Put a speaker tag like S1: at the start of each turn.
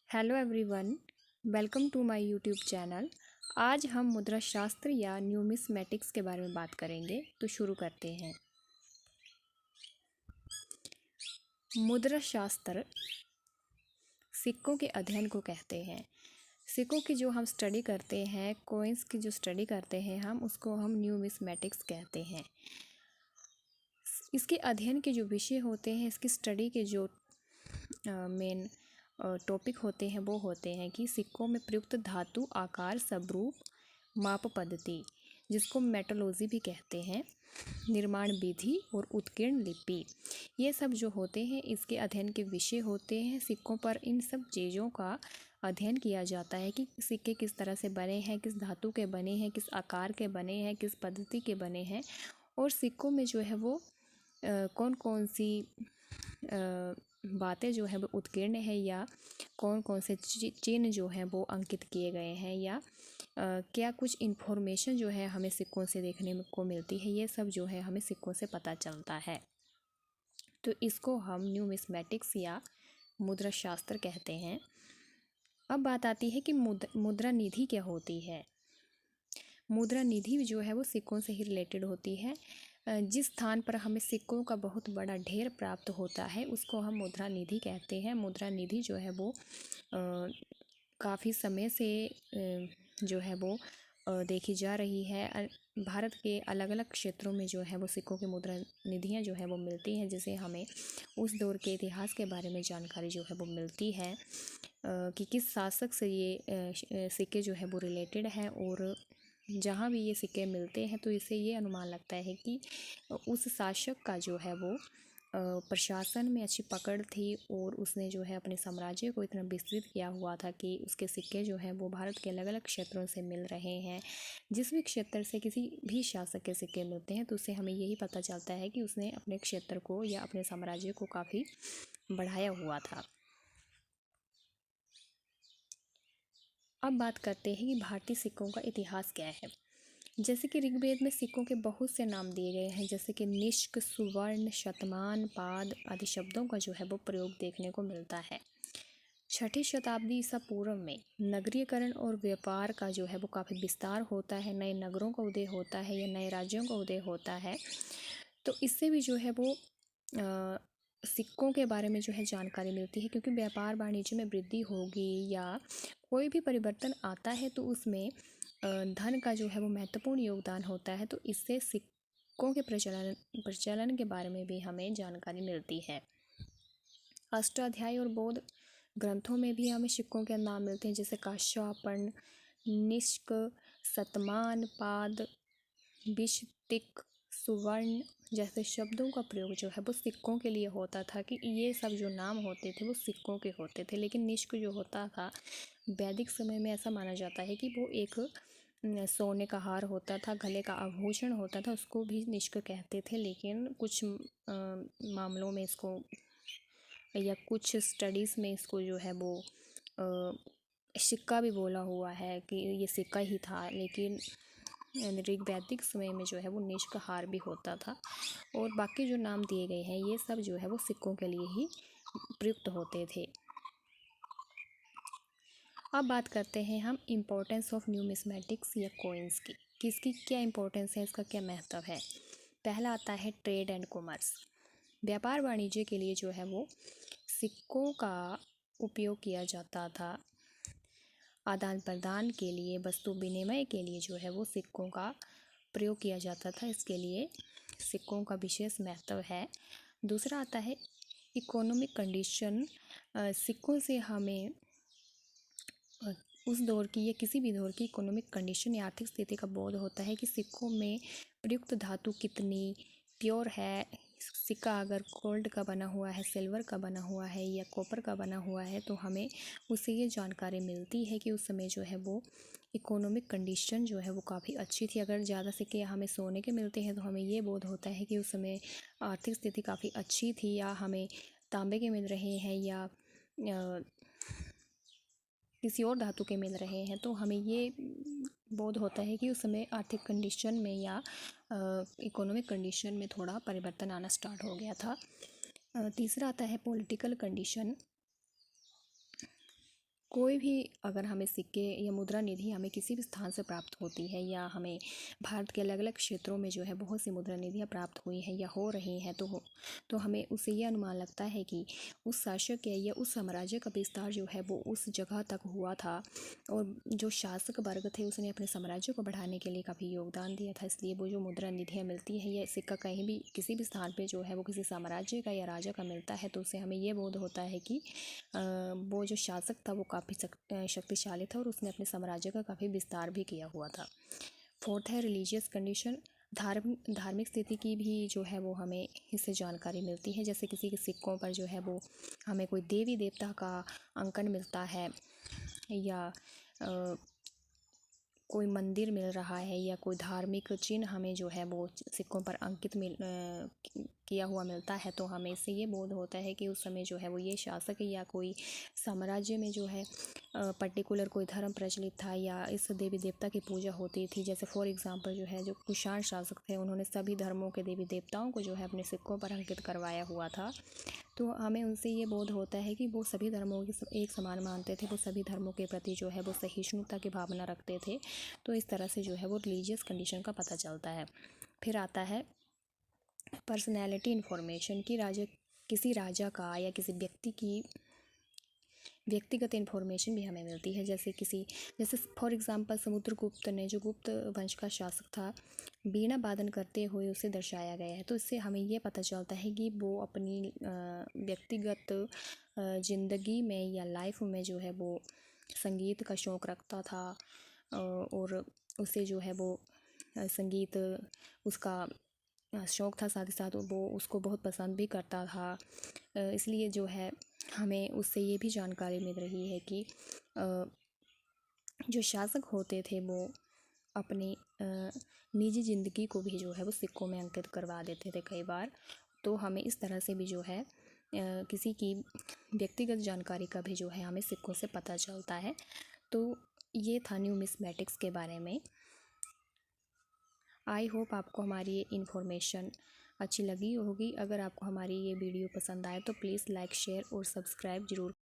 S1: Hello everyone, welcome to my YouTube channel. आज हम मुद्रा शास्त्र या न्यूमिस्मेटिक्स के बारे में बात करेंगे। तो शुरू करते हैं। मुद्रा शास्त्र सिक्कों के अध्ययन को कहते हैं। सिक्कों की जो हम स्टडी करते हैं, कॉइन्स की जो स्टडी करते हैं हम, उसको हम न्यूमिस्मेटिक्स कहते हैं। इसके अध्ययन के जो विषय होते हैं, इसकी स्टडी के जो मेन टॉपिक होते हैं वो होते हैं कि सिक्कों में प्रयुक्त धातु, आकार, स्वरूप, माप पद्धति, जिसको मेटोलॉजी भी कहते हैं, निर्माण विधि और उत्कीर्ण लिपि, ये सब जो होते हैं इसके अध्ययन के विषय होते हैं। सिक्कों पर इन सब चीज़ों का अध्ययन किया जाता है कि सिक्के किस तरह से बने हैं, किस धातु के बने हैं, किस आकार के बने हैं, किस पद्धति के बने हैं, और सिक्कों में जो है वो कौन कौन सी बातें जो है वो उत्कीर्ण है, या कौन कौन से चिन्ह जो हैं वो अंकित किए गए हैं, या क्या कुछ इन्फॉर्मेशन जो है हमें सिक्कों से देखने को मिलती है, ये सब जो है हमें सिक्कों से पता चलता है। तो इसको हम न्यूमिस्मेटिक्स या मुद्रा शास्त्र कहते हैं। अब बात आती है कि मुद्रा निधि क्या होती है। मुद्रा निधि जो है वो सिक्कों से ही रिलेटेड होती है। जिस स्थान पर हमें सिक्कों का बहुत बड़ा ढेर प्राप्त होता है उसको हम मुद्रा निधि कहते हैं। मुद्रा निधि जो है वो काफ़ी समय से जो है वो देखी जा रही है। भारत के अलग अलग क्षेत्रों में जो है वो सिक्कों की मुद्रा निधियाँ जो है वो मिलती हैं, जिससे हमें उस दौर के इतिहास के बारे में जानकारी जो है वो मिलती है कि किस शासक से ये सिक्के जो है वो रिलेटेड हैं। और जहाँ भी ये सिक्के मिलते हैं तो इससे ये अनुमान लगता है कि उस शासक का जो है वो प्रशासन में अच्छी पकड़ थी, और उसने जो है अपने साम्राज्य को इतना विस्तृत किया हुआ था कि उसके सिक्के जो हैं वो भारत के अलग अलग क्षेत्रों से मिल रहे हैं। जिस भी क्षेत्र से किसी भी शासक के सिक्के मिलते हैं तो उससे हमें यही पता चलता है कि उसने अपने क्षेत्र को या अपने साम्राज्य को काफ़ी बढ़ाया हुआ था। अब बात करते हैं कि भारतीय सिक्कों का इतिहास क्या है। जैसे कि ऋग्वेद में सिक्कों के बहुत से नाम दिए गए हैं, जैसे कि निष्क, सुवर्ण, शतमान, पाद आदि शब्दों का जो है वो प्रयोग देखने को मिलता है। 6ठी शताब्दी ईसा पूर्व में नगरीकरण और व्यापार का जो है वो काफ़ी विस्तार होता है, नए नगरों का उदय होता है या नए राज्यों का उदय होता है। तो इससे भी जो है वो सिक्कों के बारे में जो है जानकारी मिलती है, क्योंकि व्यापार वाणिज्य में वृद्धि होगी या कोई भी परिवर्तन आता है तो उसमें धन का जो है वो महत्वपूर्ण योगदान होता है। तो इससे सिक्कों के प्रचलन के बारे में भी हमें जानकारी मिलती है। अष्टाध्यायी और बौद्ध ग्रंथों में भी हमें सिक्कों के नाम मिलते हैं, जैसे काश्यापर्ण, निष्क, शतमान, पाद, विशतिक, सुवर्ण जैसे शब्दों का प्रयोग जो है वो सिक्कों के लिए होता था, कि ये सब जो नाम होते थे वो सिक्कों के होते थे। लेकिन निष्क जो होता था, वैदिक समय में ऐसा माना जाता है कि वो एक सोने का हार होता था, गले का आभूषण होता था, उसको भी निष्क कहते थे। लेकिन कुछ मामलों में इसको या कुछ स्टडीज़ में इसको जो है वो सिक्का भी बोला हुआ है कि ये सिक्का ही था। लेकिन ऋग्वैदिक समय में जो है वो निष्क हार भी होता था, और बाकी जो नाम दिए गए हैं ये सब जो है वो सिक्कों के लिए ही प्रयुक्त होते थे। अब बात करते हैं हम इम्पोर्टेंस ऑफ न्यूमिस्मेटिक्स या कॉइन्स की, किसकी क्या इम्पोर्टेंस है, इसका क्या महत्व है। पहला आता है ट्रेड एंड कॉमर्स। व्यापार वाणिज्य के लिए जो है वो सिक्कों का उपयोग किया जाता था। आदान प्रदान के लिए, वस्तु विनिमय के लिए जो है वो सिक्कों का प्रयोग किया जाता था। इसके लिए सिक्कों का विशेष महत्व है। दूसरा आता है इकोनॉमिक कंडीशन। सिक्कों से हमें उस दौर की या किसी भी दौर की इकोनॉमिक कंडीशन या आर्थिक स्थिति का बोध होता है कि सिक्कों में प्रयुक्त धातु कितनी प्योर है। सिक्का अगर गोल्ड का बना हुआ है, सिल्वर का बना हुआ है या कॉपर का बना हुआ है तो हमें उससे ये जानकारी मिलती है कि उस समय जो है वो इकोनॉमिक कंडीशन जो है वो काफ़ी अच्छी थी। अगर ज़्यादा सिक्के हमें सोने के मिलते हैं तो हमें ये बोध होता है कि उस समय आर्थिक स्थिति काफ़ी अच्छी थी। या हमें तांबे के मिल रहे हैं या किसी और धातु के मिल रहे हैं तो हमें ये बोध होता है कि उस समय आर्थिक कंडीशन में या इकोनॉमिक कंडीशन में थोड़ा परिवर्तन आना स्टार्ट हो गया था। तीसरा आता है पॉलिटिकल कंडीशन। कोई भी अगर हमें सिक्के या मुद्रा निधि हमें किसी भी स्थान से प्राप्त होती है, या हमें भारत के अलग अलग क्षेत्रों में जो है बहुत सी मुद्रा निधियाँ प्राप्त हुई हैं या हो रही हैं, तो हमें उससे ये अनुमान लगता है कि उस शासक या उस साम्राज्य का विस्तार जो है वो उस जगह तक हुआ था, और जो शासक वर्ग थे उसने अपने साम्राज्य को बढ़ाने के लिए काफ़ी योगदान दिया था। इसलिए वो जो मुद्रा निधियाँ मिलती है, या सिक्का कहीं भी किसी भी स्थान पर जो है वो किसी साम्राज्य का या राजा का मिलता है, तो उससे हमें ये बोध होता है कि वो जो शासक था वो काफ़ी शक्तिशाली था और उसने अपने साम्राज्य का काफ़ी विस्तार भी किया हुआ था। फोर्थ है रिलीजियस कंडीशन। धार्मिक स्थिति की भी जो है वो हमें इससे जानकारी मिलती है। जैसे किसी के सिक्कों पर जो है वो हमें कोई देवी देवता का अंकन मिलता है, या कोई मंदिर मिल रहा है, या कोई धार्मिक चिन्ह हमें जो है वो सिक्कों पर अंकित किया हुआ मिलता है, तो हमें इससे ये बोध होता है कि उस समय जो है वो ये शासक या कोई साम्राज्य में जो है पर्टिकुलर कोई धर्म प्रचलित था, या इस देवी देवता की पूजा होती थी। जैसे फॉर एग्जांपल जो है जो कुषाण शासक थे, उन्होंने सभी धर्मों के देवी देवताओं को जो है अपने सिक्कों पर अंकित करवाया हुआ था। तो हमें उनसे ये बोध होता है कि वो सभी धर्मों की एक समान मानते थे, वो सभी धर्मों के प्रति जो है वो सहिष्णुता की भावना रखते थे। तो इस तरह से जो है वो रिलीजियस कंडीशन का पता चलता है। फिर आता है पर्सनैलिटी इन्फॉर्मेशन की किसी राजा का या किसी व्यक्ति की व्यक्तिगत इन्फॉर्मेशन भी हमें मिलती है। जैसे फॉर एग्जांपल समुद्रगुप्त ने, जो गुप्त वंश का शासक था, वीणा वादन करते हुए उसे दर्शाया गया है। तो इससे हमें ये पता चलता है कि वो अपनी व्यक्तिगत ज़िंदगी में या लाइफ में जो है वो संगीत का शौक़ रखता था, और उसे जो है वो संगीत उसका शौक़ था, साथ ही साथ वो उसको बहुत पसंद भी करता था। इसलिए जो है हमें उससे ये भी जानकारी मिल रही है कि जो शासक होते थे वो अपनी निजी ज़िंदगी को भी जो है वो सिक्कों में अंकित करवा देते थे कई बार। तो हमें इस तरह से भी जो है किसी की व्यक्तिगत जानकारी का भी जो है हमें सिक्कों से पता चलता है। तो ये था न्यूमिस्मेटिक्स के बारे में। आई होप आपको हमारी ये इन्फॉर्मेशन अच्छी लगी होगी। अगर आपको हमारी ये वीडियो पसंद आए तो प्लीज़ लाइक, शेयर और सब्सक्राइब ज़रूर